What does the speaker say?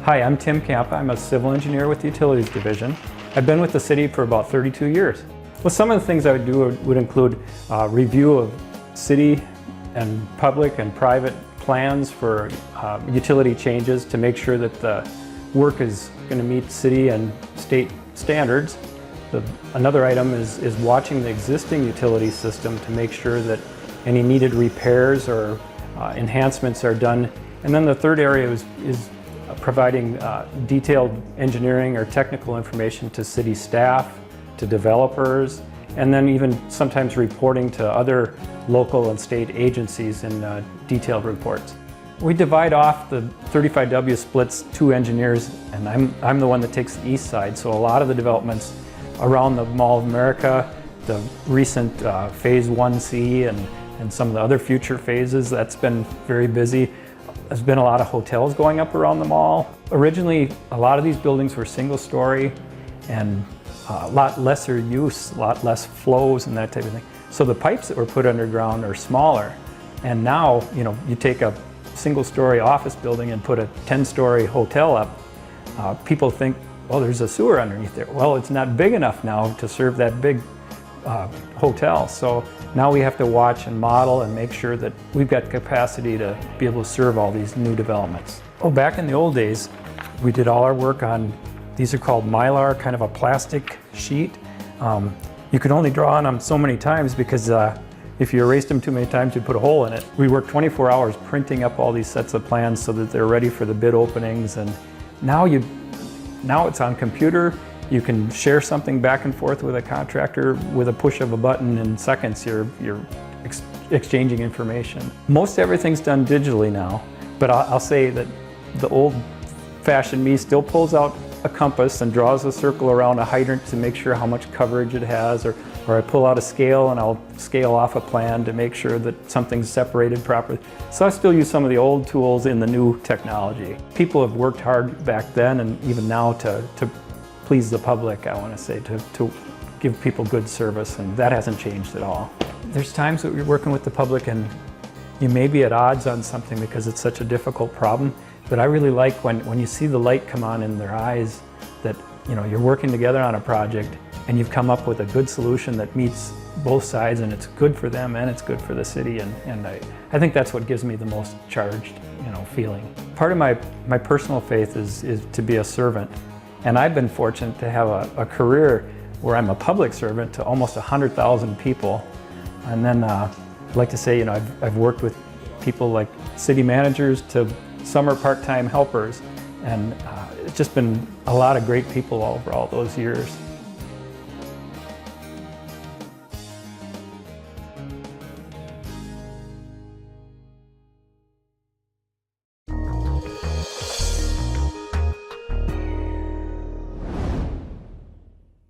Hi, I'm Tim Kampa. I'm a civil engineer with the Utilities Division. I've been with the city for about 32 years. Well, some of the things I would do would include review of city and public and private plans for utility changes to make sure that the work is going to meet city and state standards. Another item is watching the existing utility system to make sure that any needed repairs or enhancements are done. And then the third area is providing detailed engineering or technical information to city staff, to developers, and then even sometimes reporting to other local and state agencies in detailed reports. We divide off the 35W splits 2 engineers, and I'm the one that takes the east side, so a lot of the developments around the Mall of America, the recent Phase 1C and some of the other future phases, that's been very busy. There's been a lot of hotels going up around the mall. Originally, a lot of these buildings were single-story and a lot lesser use, a lot less flows and that type of thing. So the pipes that were put underground are smaller. And now, you take a single-story office building and put a 10-story hotel up. People think, well, there's a sewer underneath there. Well, it's not big enough now to serve that big hotel. So now we have to watch and model and make sure that we've got capacity to be able to serve all these new developments. Oh, back in the old days, we did all our work on, these are called Mylar, kind of a plastic sheet. You could only draw on them so many times because if you erased them too many times, you'd put a hole in it. We worked 24 hours printing up all these sets of plans so that they're ready for the bid openings. And now it's on computer. You can share something back and forth with a contractor with a push of a button. In seconds, you're exchanging information. Most everything's done digitally now, but I'll say that the old-fashioned me still pulls out a compass and draws a circle around a hydrant to make sure how much coverage it has, or I pull out a scale and I'll scale off a plan to make sure that something's separated properly. So I still use some of the old tools in the new technology. People have worked hard back then and even now to please the public, I want to say, to give people good service, and that hasn't changed at all. There's times that you're working with the public and you may be at odds on something because it's such a difficult problem, but I really like when you see the light come on in their eyes that you're working together on a project and you've come up with a good solution that meets both sides and it's good for them and it's good for the city, and I think that's what gives me the most charged feeling. Part of my personal faith is to be a servant. And I've been fortunate to have a career where I'm a public servant to almost 100,000 people. And then I'd like to say, I've worked with people like city managers to summer part-time helpers. And it's just been a lot of great people over all those years.